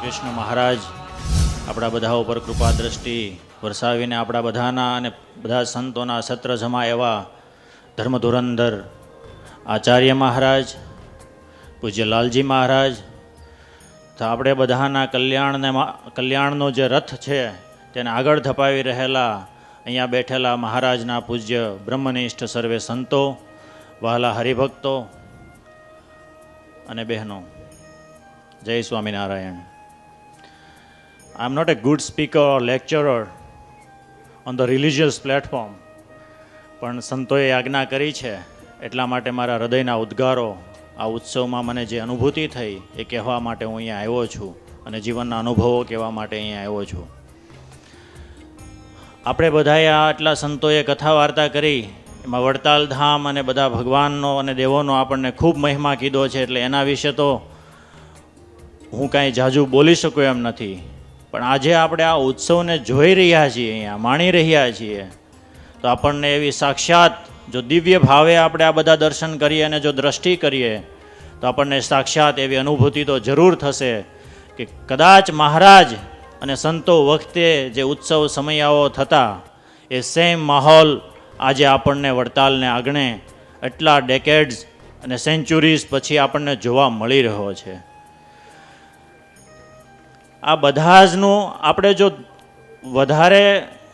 કૃષ્ણ મહારાજ આપણા બધા ઉપર કૃપા દ્રષ્ટિ વરસાવીને આપણા બધાના અને બધા સંતોના સત્ર જમા એવા ધર્મ ધુરંધર આચાર્ય મહારાજ, પૂજ્ય લાલજી મહારાજ, તો આપણે બધાના કલ્યાણનો જે રથ છે તેને આગળ ધપાવી રહેલા અહીંયા બેઠેલા મહારાજના પૂજ્ય બ્રહ્મનિષ્ઠ સર્વે સંતો, વહાલા હરિભક્તો અને બહેનો, જય Swaminarayan. I am not a good speaker or lecturer on the religious platform, પણ સંતોએ આજ્ઞા કરી છે એટલા માટે મારા હૃદયના ઉદ્ગારો આ ઉત્સવમાં મને જે અનુભૂતિ થઈ એ કહેવા માટે હું અહીંયા આવ્યો છું અને જીવનના અનુભવો કહેવા માટે અહીંયા આવ્યો છું. આપણે બધાએ આ આટલા સંતોએ કથા વાર્તા કરી, એમાં વડતાલ ધામ અને બધા ભગવાનનો અને દેવોનો આપણને ખૂબ મહિમા કીધો છે, એટલે એના વિશે તો હું કાંઈ જાજુ બોલી શકું એમ નથી. પણ આજે આપણે આ ઉત્સવને જોઈ રહ્યા છીએ, અહીંયા માણી રહ્યા છીએ, તો આપણને એવી સાક્ષાત જો દિવ્ય ભાવે આપણે આ બધા દર્શન કરીએ અને જો દ્રષ્ટિ કરીએ તો આપણને સાક્ષાત એવી અનુભૂતિ તો જરૂર થશે કે કદાચ મહારાજ અને સંતો વખતે જે ઉત્સવ સમયાઓ થતા એ સેમ માહોલ આજે આપણને વડતાલને આંગણે એટલા ડેકેડ્સ અને સેન્ચુરીઝ પછી આપણને જોવા મળી રહ્યો છે. આ બધા જનું આપણે જો વધારે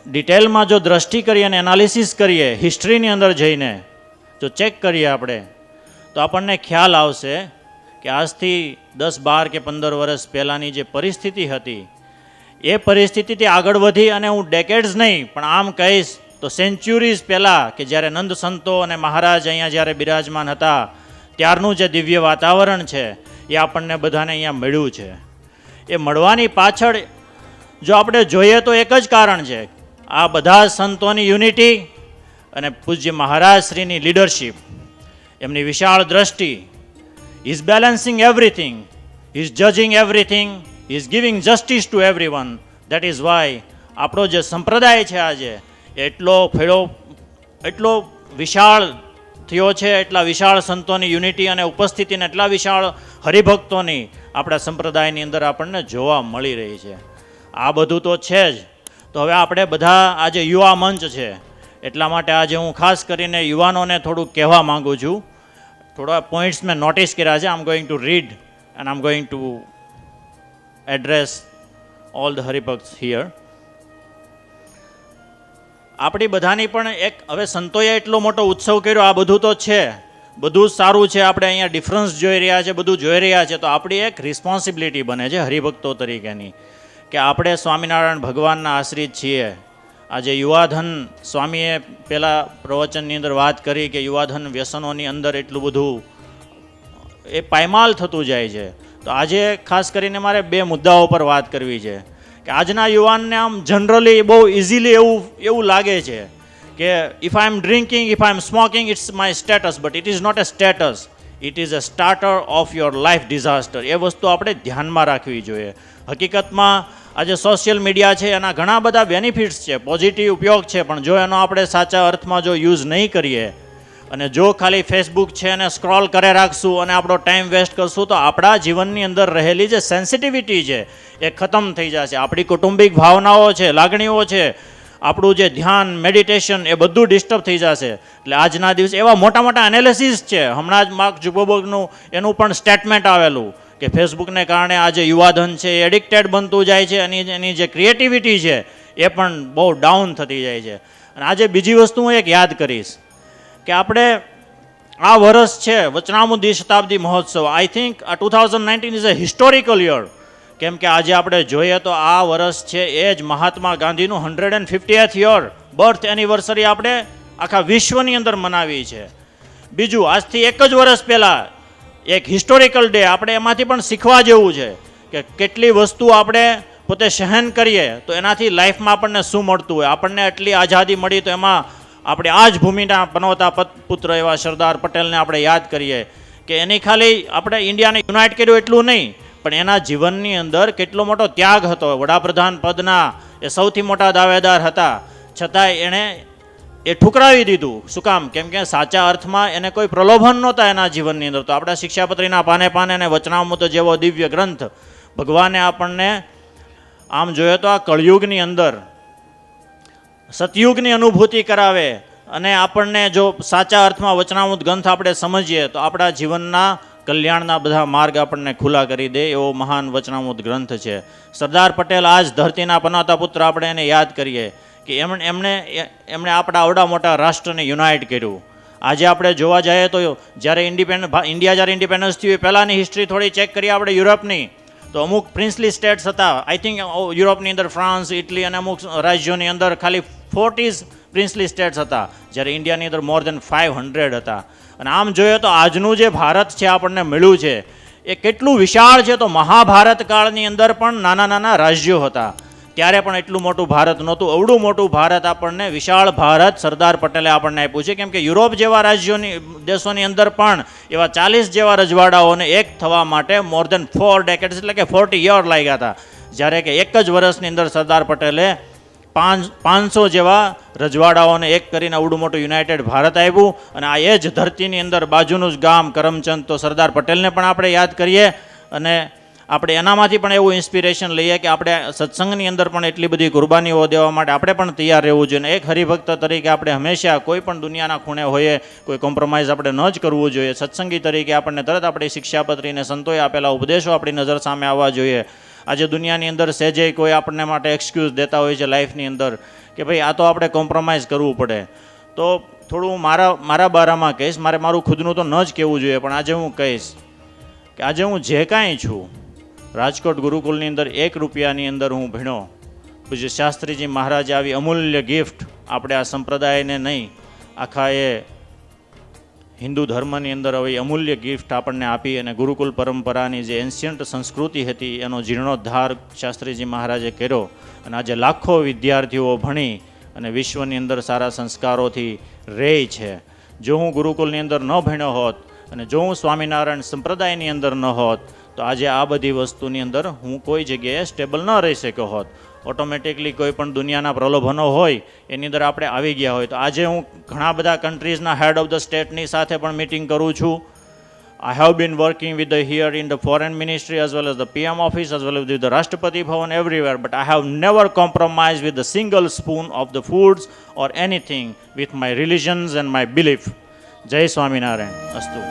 ડિટેલમાં જો દ્રષ્ટિ કરીએ અને એનાલિસિસ કરીએ, હિસ્ટ્રીની અંદર જઈને જો ચેક કરીએ આપણે, તો આપણને ખ્યાલ આવશે કે આજથી 10, 12 કે 15 વર્ષ પહેલાંની જે પરિસ્થિતિ હતી એ પરિસ્થિતિથી આગળ વધી અને હું ડેકેડ્સ નહીં પણ આમ કહીશ તો સેન્ચુરીઝ પહેલાં કે જ્યારે નંદ સંતો અને મહારાજ અહીંયા જ્યારે બિરાજમાન હતા ત્યારનું જે દિવ્ય વાતાવરણ છે એ આપણને બધાને અહીંયા મળ્યું છે. એ મળવાની પાછળ જો આપણે જોઈએ તો એક જ કારણ છે, આ બધા સંતોની યુનિટી અને પૂજ્ય મહારાજ શ્રીની લીડરશિપ, એમની વિશાળ દ્રષ્ટિ. Is balancing everything, is judging everything, is giving justice to everyone. That is why આપણો જે સંપ્રદાય છે આજે એટલો વિશાળ થયો છે, એટલા વિશાળ સંતોની યુનિટી અને ઉપસ્થિતિને એટલા વિશાળ હરિભક્તોની આપણા સંપ્રદાયની અંદર આપણને જોવા મળી રહી છે. આ બધું તો છે જ. તો હવે આપણે બધા આજે યુવા મંચ છે એટલા માટે આજે હું ખાસ કરીને યુવાનોને થોડુંક કહેવા માગું છું. થોડા પોઈન્ટ્સ મેં નોટિસ કર્યા છે. I am going to read and I am going to address all the હરિભક્ટ્સ હિયર. આપણી બધાની પણ એક, હવે સંતોએ એટલો મોટો ઉત્સવ કર્યો, આ બધું તો છે, બધું જ સારું છે, આપણે અહીંયા ડિફરન્સ જોઈ રહ્યા છે, બધું જોઈ રહ્યા છે, તો આપણી એક રિસ્પોન્સિબિલિટી બને છે હરિભક્તો તરીકેની કે આપણે સ્વામિનારાયણ ભગવાનના આશ્રિત છીએ. આજે યુવાધન, સ્વામીએ પહેલાં પ્રવચનની અંદર વાત કરી કે યુવાધન વ્યસનોની અંદર એટલું બધું એ પાયમાલ થતું જાય છે. તો આજે ખાસ કરીને મારે 2 મુદ્દાઓ પર વાત કરવી છે કે આજના યુવાનને આમ જનરલી બહુ ઇઝીલી એવું લાગે છે કે if I am drinking, if I am smoking, it's my status, but it is not a status, it is a starter of your life disaster. એ વસ્તુ આપણે ધ્યાનમાં રાખવી જોઈએ. હકીકતમાં આજે સોશિયલ મીડિયા છે એના ઘણા બધા બેનિફિટ્સ છે, પોઝિટિવ ઉપયોગ છે, પણ જો એનો આપણે સાચા અર્થમાં જો યુઝ નહીં કરીએ અને જો ખાલી ફેસબુક છે અને સ્ક્રોલ કરે રાખશું અને આપણો ટાઈમ વેસ્ટ કરશું તો આપણા જીવનની અંદર રહેલી જે સેન્સિટિવિટી છે એ ખતમ થઈ જશે. આપણી કૌટુંબિક ભાવનાઓ છે, લાગણીઓ છે, આપણું જે ધ્યાન, મેડિટેશન, એ બધું ડિસ્ટર્બ થઈ જશે. એટલે આજના દિવસે એવા મોટા મોટા એનાલિસિસ છે. હમણાં જ માર્ક ઝુકરબર્ગનું એનું પણ સ્ટેટમેન્ટ આવેલું કે ફેસબુકને કારણે આજે યુવાધન છે એ એડિક્ટેડ બનતું જાય છે અને એની જે ક્રિએટિવિટી છે એ પણ બહુ ડાઉન થતી જાય છે. અને આજે બીજી વસ્તુ હું એક યાદ કરીશ કે આપણે આ વર્ષ છે વચનામૃત દ્વિશતાબ્દી મહોત્સવ. આઈ થિંક આ 2019 ઇઝ અ હિસ્ટોરિકલ યર, કેમ કે આજે આપણે જોઈએ તો આ વર્ષ છે એ જ મહાત્મા ગાંધીનું 150th યર બર્થ એનિવર્સરી આપણે આખા વિશ્વની અંદર મનાવી છે. બીજું, આજથી એક જ વર્ષ પહેલાં એક હિસ્ટોરિકલ ડે, આપણે એમાંથી પણ શીખવા જેવું છે કે કેટલી વસ્તુ આપણે પોતે સહન કરીએ તો એનાથી લાઈફમાં આપણને શું મળતું હોય. આપણને એટલી આઝાદી મળી તો એમાં આપણે આ જ ભૂમિના પનવતા પુત્ર એવા સરદાર પટેલને આપણે યાદ કરીએ કે એની ખાલી આપણે ઇન્ડિયાને યુનાઇટ કર્યું એટલું નહીં, પણ એના જીવનની અંદર કેટલો મોટો ત્યાગ હતો. વડાપ્રધાન પદના એ સૌથી મોટા દાવેદાર હતા, છતાંય એણે એ ઠુકરાવી દીધું. શું કામ? કેમ કે સાચા અર્થમાં એને કોઈ પ્રલોભન નહોતા એના જીવનની અંદર. તો આપણા શિક્ષાપત્રીના પાને પાને અને વચનામૃત જેવો દિવ્ય ગ્રંથ ભગવાને આપણને આમ જોઈએ તો આ કળયુગની અંદર સતયુગની અનુભૂતિ કરાવે અને આપણને જો સાચા અર્થમાં વચનામૃત ગ્રંથ આપણે સમજીએ તો આપણા જીવનના કલ્યાણના બધા માર્ગ આપણને ખુલ્લા કરી દે એવો મહાન વચનામૃત ગ્રંથ છે. સરદાર પટેલ આજ ધરતીના પનોતા પુત્ર આપણે એને યાદ કરીએ કે એમણે આપણા આવડા મોટા રાષ્ટ્રને યુનાઇટ કર્યું. આજે આપણે જોવા જઈએ તો જ્યારે ઇન્ડિયા જ્યારે ઇન્ડિપેન્ડન્સ થયું એ પહેલાંની હિસ્ટ્રી થોડી ચેક કરીએ આપણે યુરોપની, તો અમુક પ્રિન્સલી સ્ટેટ્સ હતા. આઈ થિંક યુરોપની અંદર ફ્રાન્સ, ઇટલી અને અમુક રાજ્યોની અંદર ખાલી 40 પ્રિન્સલી સ્ટેટ્સ હતા, જ્યારે ઇન્ડિયાની અંદર મોર દેન 500 હતા. અને આમ જોઈએ તો આજનું જે ભારત છે આપણને મળ્યું છે એ કેટલું વિશાળ છે. તો મહાભારત કાળની અંદર પણ નાના નાના રાજ્યો હતા, ત્યારે પણ એટલું મોટું ભારત નહોતું. અવડું મોટું ભારત આપણને, વિશાળ ભારત સરદાર પટેલે આપણને આપ્યું છે. કેમ કે યુરોપ જેવા રાજ્યોની દેશોની અંદર પણ એવા 40 જેવા રજવાડાઓને એક થવા માટે મોર દેન 4 ડેકેડ્સ એટલે કે 40 યર લાગ્યા હતા, જ્યારે કે એક જ વર્ષની અંદર સરદાર પટેલે 500 જેવા રજવાડાઓને એક કરીને અવડું મોટું યુનાઇટેડ ભારત આવ્યું. અને આ એ જ ધરતીની અંદર બાજુનું જ ગામ કરમચંદ, તો સરદાર પટેલને પણ આપણે યાદ કરીએ અને આપણે એનામાંથી પણ એવું ઇન્સ્પિરેશન લઈએ કે આપણે સત્સંગની અંદર પણ એટલી બધી કુરબાનીઓ દેવા માટે આપણે પણ તૈયાર રહેવું જોઈએ. એક હરિભક્ત તરીકે આપણે હંમેશા કોઈ પણ દુનિયાના ખૂણે હોઈએ, કોઈ કોમ્પ્રોમાઇઝ આપણે ન જ કરવું જોઈએ. સત્સંગી તરીકે આપણને તરત આપણી શિક્ષાપત્રીને સંતોએ આપેલા ઉપદેશો આપણી નજર સામે આવવા જોઈએ. આજે દુનિયાની અંદર સહેજે કોઈ આપણને માટે એક્સક્યુઝ દેતા હોય છે લાઈફની અંદર કે ભાઈ આ તો આપણે કોમ્પ્રોમાઇઝ કરવું પડે. તો થોડું મારા બારામાં કહીશ, મારું ખુદનું તો ન જ કહેવું જોઈએ, પણ આજે હું કહીશ કે આજે હું જે કાંઈ છું, રાજકોટ ગુરુકુલની અંદર 1 રૂપિયાની અંદર હું ભણ્યો. પૂજ્ય શાસ્ત્રીજી મહારાજે આવી અમૂલ્ય ગિફ્ટ આપણે આ સંપ્રદાયને નહીં, આખા એ હિન્દુ ધર્મની અંદર આવી અમૂલ્ય ગિફ્ટ આપણને આપી અને ગુરુકુલ પરંપરાની જે એન્શિયન્ટ સંસ્કૃતિ હતી એનો જીર્ણોદ્ધાર શાસ્ત્રીજી મહારાજે કર્યો. અને આજે લાખો વિદ્યાર્થીઓ ભણી અને વિશ્વની અંદર સારા સંસ્કારોથી રહે છે. જો હું ગુરુકુલની અંદર ન ભણ્યો હોત અને જો હું સ્વામિનારાયણ સંપ્રદાયની અંદર ન હોત તો આજે આ બધી વસ્તુની અંદર હું કોઈ જગ્યાએ સ્ટેબલ ન રહી શક્યો હોત. ઓટોમેટિકલી કોઈ પણ દુનિયાના પ્રલોભનો હોય એની અંદર આપણે આવી ગયા હોય. તો આજે હું ઘણા બધા કન્ટ્રીઝના હેડ ઓફ ધ સ્ટેટની સાથે પણ મિટિંગ કરું છું. I have been working with the here in the foreign ministry as well as the PM office as well as with the Rashtrapati Bhavan everywhere, but I have never compromised with the single spoon of the foods or anything with my religions and my belief. Jai Swaminarayan. Astu.